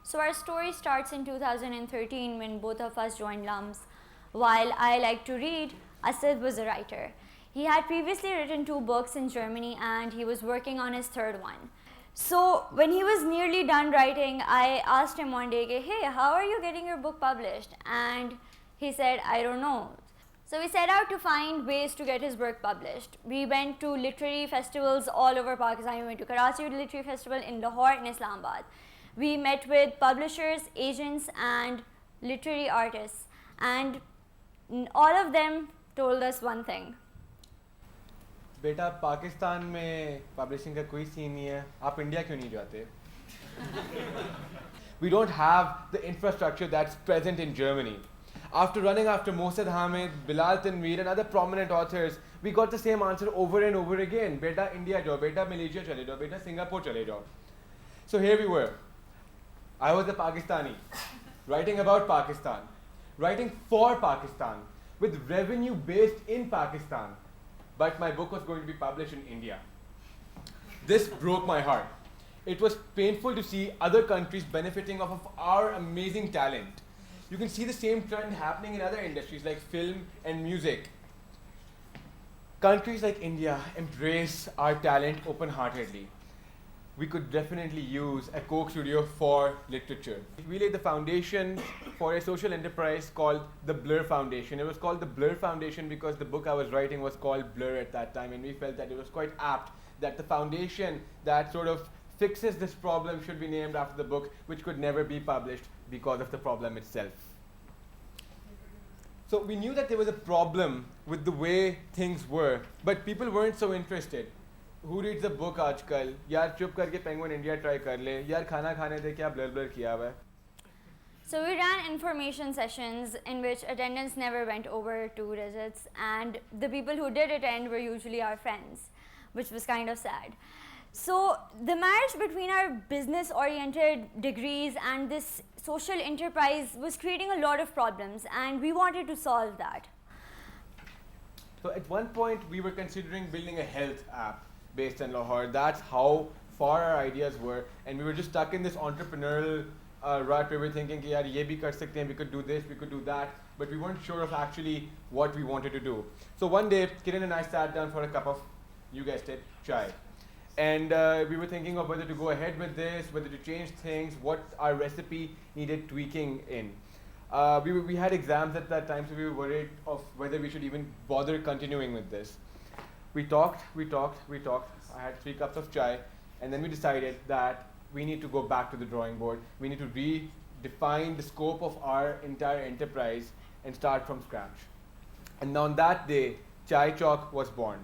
So our story starts in 2013 when both of us joined LUMS. While I like to read, Asad was a writer. He had previously written 2 books in Germany and he was working on his 3rd one. So when he was nearly done writing, I asked him one day, hey, how are you getting your book published? And he said, I don't know. So we set out to find ways to get his work published. We went to literary festivals all over Pakistan. We went to Karachi Literary Festival, in Lahore, in Islamabad. We met with publishers, agents and literary artists, and all of them told us one thing. बेटा पाकिस्तान में publishing का कोई scene नहीं है, आप India क्यों नहीं जाते? We don't have the infrastructure that's present in Germany. After running after Masood, Hamid, Bilal Tanveer and other prominent authors, we got the same answer over and over again. Beta India jao, beta Malaysia chale jao, beta Singapore chale jao. So here we were. I was a Pakistani, writing about Pakistan, writing for Pakistan, with revenue based in Pakistan. But my book was going to be published in India. This broke my heart. It was painful to see other countries benefiting off of our amazing talent. You can see the same trend happening in other industries like film and music. Countries like India embrace our talent open-heartedly. We could definitely use a Coke studio for literature. We laid the foundation for a social enterprise called the Blur Foundation. It was called the Blur Foundation because the book I was writing was called Blur at that time, and we felt that it was quite apt that the foundation that sort of fixes this problem should be named after the book, which could never be published because of the problem itself. So we knew that there was a problem with the way things were, but people weren't so interested. Who reads a book आजकल? यार चुप करके Penguin India try कर ले. यार खाना खाने दे क्या blur blur किया हुआ है. So we ran information sessions in which attendance never went over 2 digits, and the people who did attend were usually our friends, which was kind of sad. So the marriage between our business-oriented degrees and this social enterprise was creating a lot of problems, and we wanted to solve that. So at one point we were considering building a health app based in Lahore. That's how far our ideas were, and we were just stuck in this entrepreneurial rut where we were thinking, yaar, ye bhi kar sakte hain, we could do this, we could do that, but we weren't sure of actually what we wanted to do. So one day, Kiran and I sat down for a cup of, you guessed it, chai. And we were thinking of whether to go ahead with this, whether to change things, what our recipe needed tweaking in. We had exams at that time, so we were worried of whether we should even bother continuing with this. We talked. I had 3 cups of chai, and then we decided that we need to go back to the drawing board. We need to redefine the scope of our entire enterprise and start from scratch. And on that day, ChaiChalk was born.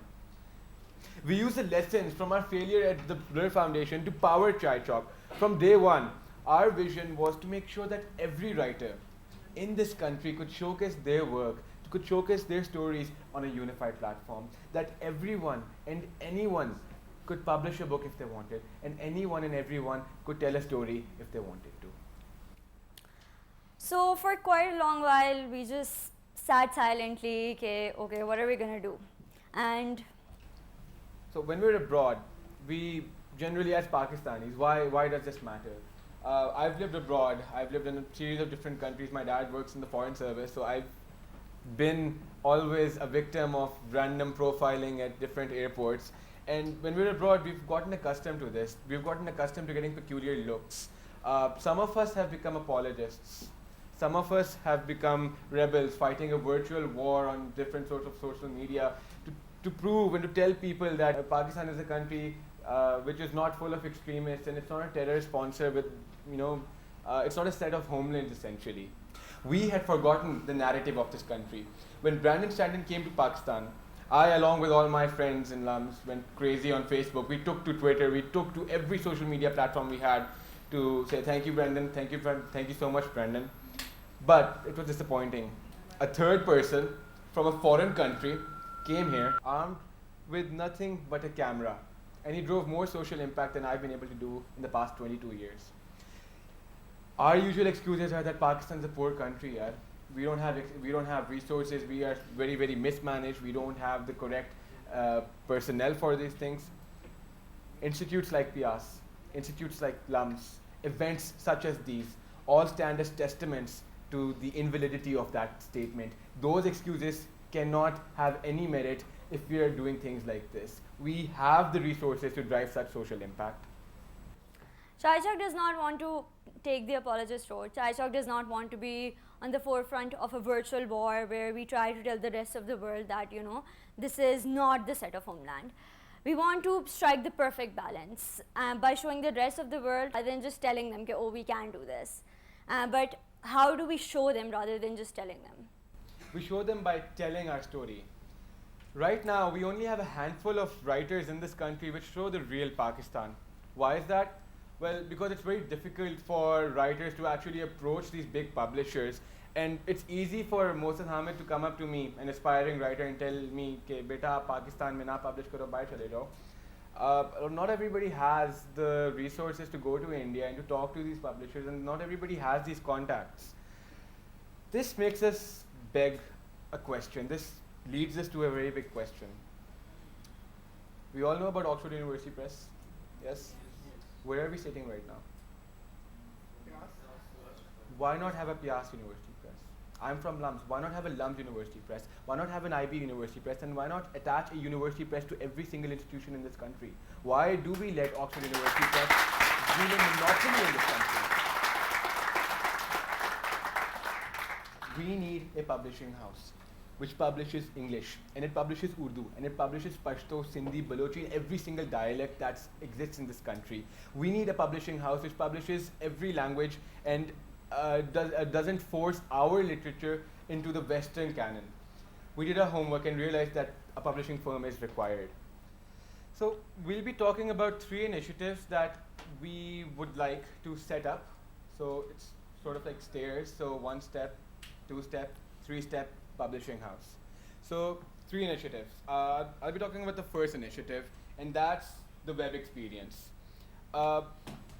We used the lessons from our failure at the Blur Foundation to power ChaiChalk. From day one, our vision was to make sure that every writer in this country could showcase their work, could showcase their stories on a unified platform, that everyone and anyone could publish a book if they wanted, and anyone and everyone could tell a story if they wanted to. So for quite a long while, we just sat silently, okay, what are we going to do? And so when we're abroad, we generally, as Pakistanis, why does this matter? I've lived abroad. I've lived in a series of different countries. My dad works in the foreign service, so I've been always a victim of random profiling at different airports. And when we're abroad, we've gotten accustomed to this. We've gotten accustomed to getting peculiar looks. Some of us have become apologists. Some of us have become rebels, fighting a virtual war on different sorts of social media to prove and to tell people that Pakistan is a country which is not full of extremists, and it's not a terror sponsor with, it's not a set of homelands essentially. We had forgotten the narrative of this country. When Brandon Stanton came to Pakistan, I, along with all my friends in LUMS, went crazy on Facebook. We took to Twitter, we took to every social media platform we had to say, thank you, Brandon, thank you so much, Brandon. But it was disappointing. A third person from a foreign country came here armed with nothing but a camera, and he drove more social impact than I've been able to do in the past 22 years. Our usual excuses are that Pakistan is a poor country. We don't have resources. We are very, very mismanaged. We don't have the correct personnel for these things. Institutes like PIEAS, institutes like LUMS, events such as these all stand as testaments to the invalidity of that statement. Those excuses cannot have any merit if we are doing things like this. We have the resources to drive such social impact. ChaiChalk does not want to take the apologist road. ChaiChalk does not want to be on the forefront of a virtual war where we try to tell the rest of the world that, this is not the set of homeland. We want to strike the perfect balance by showing the rest of the world rather than just telling them, oh, we can do this. But how do we show them rather than just telling them? We show them by telling our story. Right now, we only have a handful of writers in this country which show the real Pakistan. Why is that? Well, because it's very difficult for writers to actually approach these big publishers, and it's easy for Masood Hamid to come up to me, an aspiring writer, and tell me, "Ke beta, Pakistan mein na publish karo, bahar chale jao." Not everybody has the resources to go to India and to talk to these publishers, and not everybody has these contacts. This makes us beg a question. This leads us to a very big question. We all know about Oxford University Press, yes? Where are we sitting right now? Why not have a PIEAS University Press? I'm from LUMS. Why not have a LUMS University Press? Why not have an IB University Press? And why not attach a university press to every single institution in this country? Why do we let Oxford University Press rule a monopoly in this country? We need a publishing house which publishes English, and it publishes Urdu, and it publishes Pashto, Sindhi, Balochi, and every single dialect that exists in this country. We need a publishing house which publishes every language and doesn't force our literature into the Western canon. We did our homework and realized that a publishing firm is required. So we'll be talking about 3 initiatives that we would like to set up. So it's sort of like stairs, so 1 step, 2 step, 3 step, publishing house. So 3 initiatives. I'll be talking about the first initiative, and that's the web experience.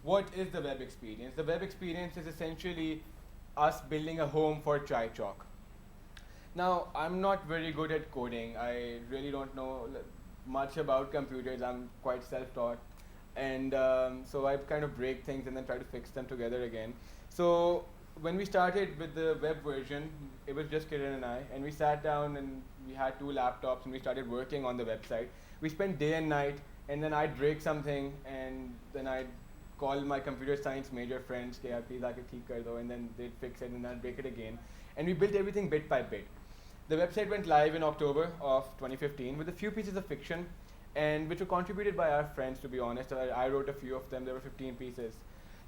What is the web experience? The web experience is essentially us building a home for ChaiChalk. Now, I'm not very good at coding. I really don't know much about computers. I'm quite self-taught. And so I kind of break things and then try to fix them together again. So when we started with the web version, it was just Kiran and I, and we sat down and we had 2 laptops and we started working on the website. We spent day and night, and then I'd break something, and then I'd call my computer science major friends, "Yaar, please aake theek kar do," and then they'd fix it and I'd break it again. And we built everything bit by bit. The website went live in October of 2015 with a few pieces of fiction, and which were contributed by our friends, to be honest. I wrote a few of them. There were 15 pieces.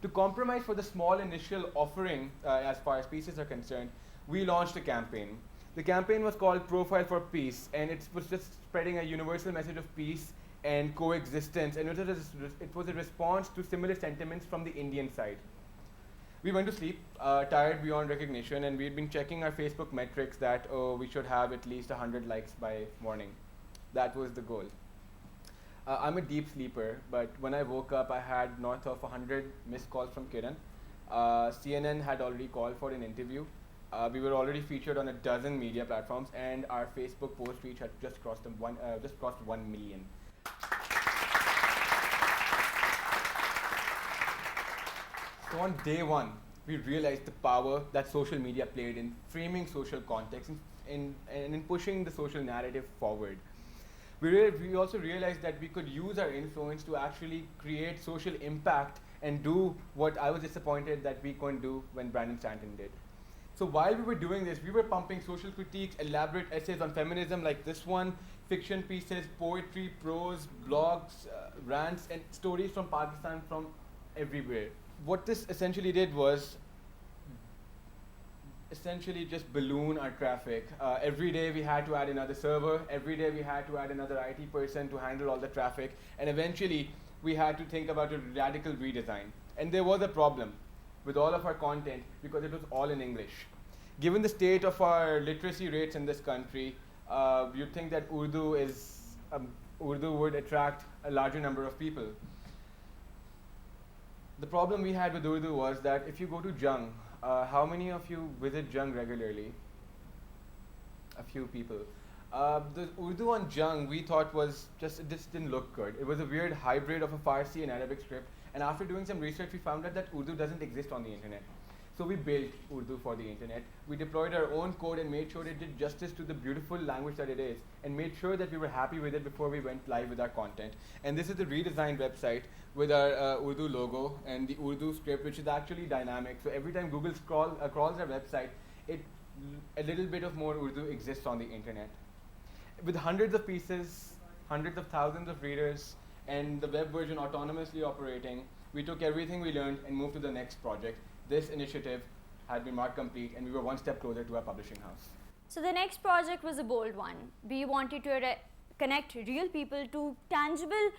To compromise for the small initial offering as far as pieces are concerned, we launched a campaign. The campaign was called Profile for Peace, and it was just spreading a universal message of peace and coexistence, and it was a response to similar sentiments from the Indian side. We went to sleep, tired beyond recognition, and we had been checking our Facebook metrics that, we should have at least 100 likes by morning. That was the goal. I'm a deep sleeper, but when I woke up, I had north of 100 missed calls from Kiran. CNN had already called for an interview. We were already featured on a dozen media platforms, and our Facebook post reach had just crossed 1 million. So on day 1, we realized the power that social media played in framing social context and in pushing the social narrative forward. We also realized that we could use our influence to actually create social impact and do what I was disappointed that we couldn't do when Brandon Stanton did. So while we were doing this, we were pumping social critiques, elaborate essays on feminism like this one, fiction pieces, poetry, prose, blogs, rants, and stories from Pakistan from everywhere. What this essentially did was essentially just balloon our traffic. Every day we had to add another server. Every day we had to add another IT person to handle all the traffic. And eventually we had to think about a radical redesign. And there was a problem with all of our content because it was all in English. Given the state of our literacy rates in this country, you'd think that Urdu would attract a larger number of people. The problem we had with Urdu was that if you go to Jung, how many of you visit Jung regularly? A few people. The Urdu on Jung we thought was it just didn't look good. It was a weird hybrid of a Farsi and Arabic script, And after doing some research, we found out that Urdu doesn't exist on the internet. So we built Urdu for the internet. We deployed our own code and made sure it did justice to the beautiful language that it is, and made sure that we were happy with it before we went live with our content. And this is the redesigned website with our Urdu logo and the Urdu script, which is actually dynamic. So every time Google crawls our website, a little bit of more Urdu exists on the internet. With hundreds of pieces, hundreds of thousands of readers, and the web version autonomously operating, we took everything we learned and moved to the next project. This initiative had been marked complete, and we were one step closer to our publishing house. So the next project was a bold one. We wanted to connect real people to tangible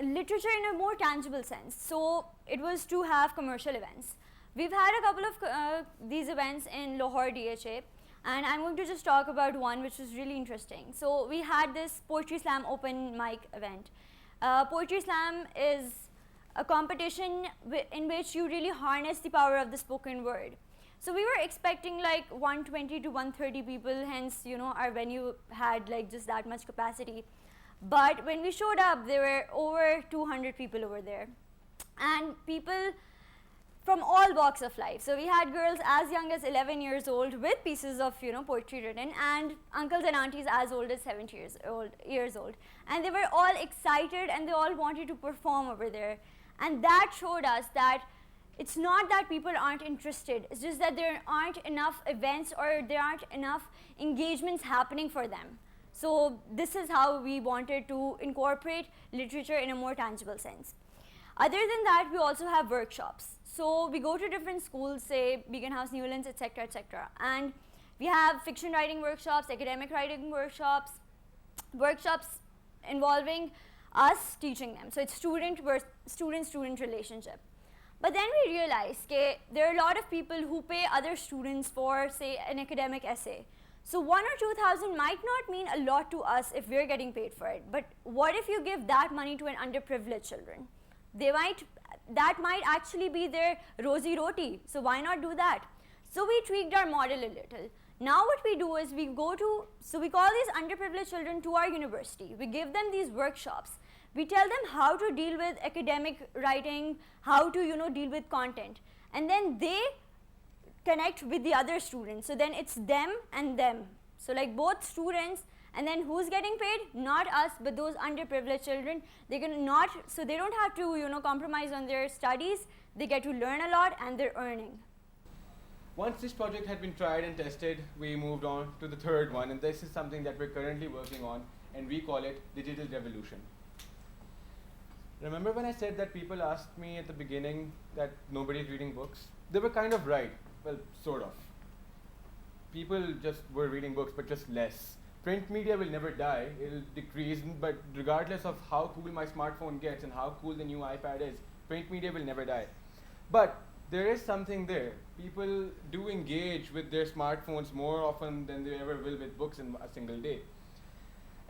literature in a more tangible sense. So it was to have commercial events. We've had a couple of these events in Lahore DHA, and I'm going to just talk about one which was really interesting. So we had this Poetry Slam open mic event. Poetry Slam is a competition in which you really harness the power of the spoken word. So we were expecting like 120 to 130 people, hence our venue had like just that much capacity. But when we showed up, there were over 200 people over there, and people from all walks of life. So we had girls as young as 11 years old with pieces of poetry written, and uncles and aunties as old as 70 years old. And they were all excited, and they all wanted to perform over there. And that showed us that it's not that people aren't interested, it's just that there aren't enough events or there aren't enough engagements happening for them. So this is how we wanted to incorporate literature in a more tangible sense. Other than that, we also have workshops. So we go to different schools, say Beacon House, Newlands, etc., etc. And we have fiction writing workshops, academic writing workshops, workshops involving us teaching them. So it's student-student relationship. But then we realized that there are a lot of people who pay other students for, say, an academic essay. So 1,000 or 2,000 might not mean a lot to us if we're getting paid for it. But what if you give that money to an underprivileged children? That might actually be their rosy roti. So why not do that? So we tweaked our model a little. Now what we do is we call these underprivileged children to our university. We give them these workshops. We tell them how to deal with academic writing, how to deal with content. And then they connect with the other students. So then it's them and them. So like both students, and then who's getting paid? Not us, but those underprivileged children. So they don't have to compromise on their studies. They get to learn a lot, and they're earning. Once this project had been tried and tested, we moved on to the third one, and this is something that we're currently working on, and we call it Digital Revolution. Remember when I said that people asked me at the beginning that nobody's reading books? They were kind of right. Well, sort of. People just were reading books, but just less. Print media will never die, it'll decrease, but regardless of how cool my smartphone gets and how cool the new iPad is, print media will never die. But there is something there. People do engage with their smartphones more often than they ever will with books in a single day.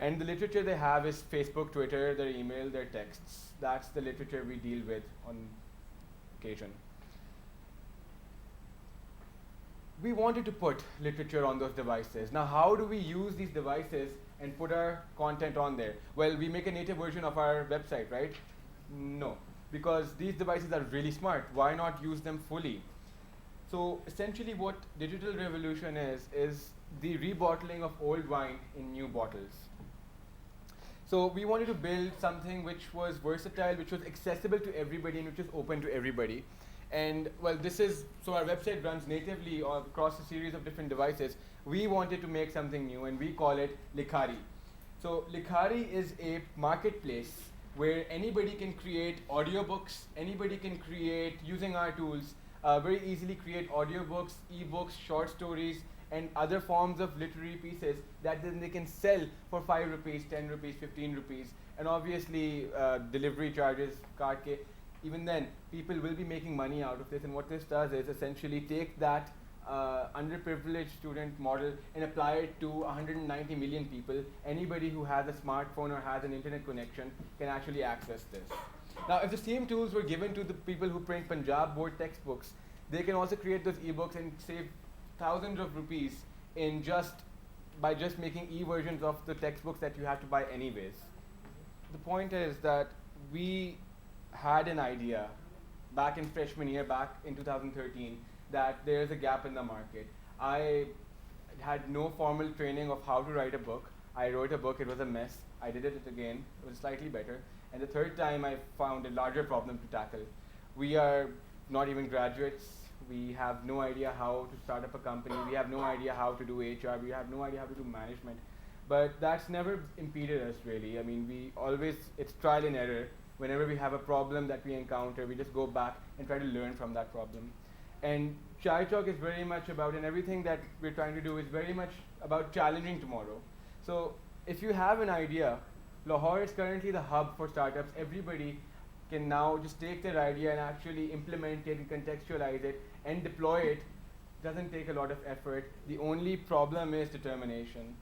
And the literature they have is Facebook, Twitter, their email, their texts. That's the literature we deal with on occasion. We wanted to put literature on those devices. Now, how do we use these devices and put our content on there? Well, we make a native version of our website, right? No, because these devices are really smart. Why not use them fully? So essentially what Digital Revolution is the rebottling of old wine in new bottles. So we wanted to build something which was versatile, which was accessible to everybody, and which is open to everybody. And well, so our website runs natively across a series of different devices. We wanted to make something new, and we call it Likhari. So Likhari is a marketplace where anybody can create audiobooks, anybody can create, using our tools, very easily create audiobooks, ebooks, short stories, and other forms of literary pieces that then they can sell for 5 rupees, 10 rupees, 15 rupees, and obviously delivery charges, card ke. Even then, people will be making money out of this, and what this does is essentially take that underprivileged student model and apply it to 190 million people. Anybody who has a smartphone or has an internet connection can actually access this. Now, if the same tools were given to the people who print Punjab board textbooks, they can also create those ebooks and save thousands of rupees by just making e-versions of the textbooks that you have to buy anyways. The point is that we had an idea back in freshman year, back in 2013, that there's a gap in the market. I had no formal training of how to write a book. I wrote a book, it was a mess. I did it again, it was slightly better. And the third time I found a larger problem to tackle. We are not even graduates. We have no idea how to start up a company. We have no idea how to do HR. We have no idea how to do management. But that's never impeded us really. I mean, it's trial and error. Whenever we have a problem that we encounter, we just go back and try to learn from that problem. And ChaiChalk is very much about, and everything that we're trying to do is very much about challenging tomorrow. So if you have an idea, Lahore is currently the hub for startups. Everybody can now just take their idea and actually implement it and contextualize it and deploy it. Doesn't take a lot of effort. The only problem is determination.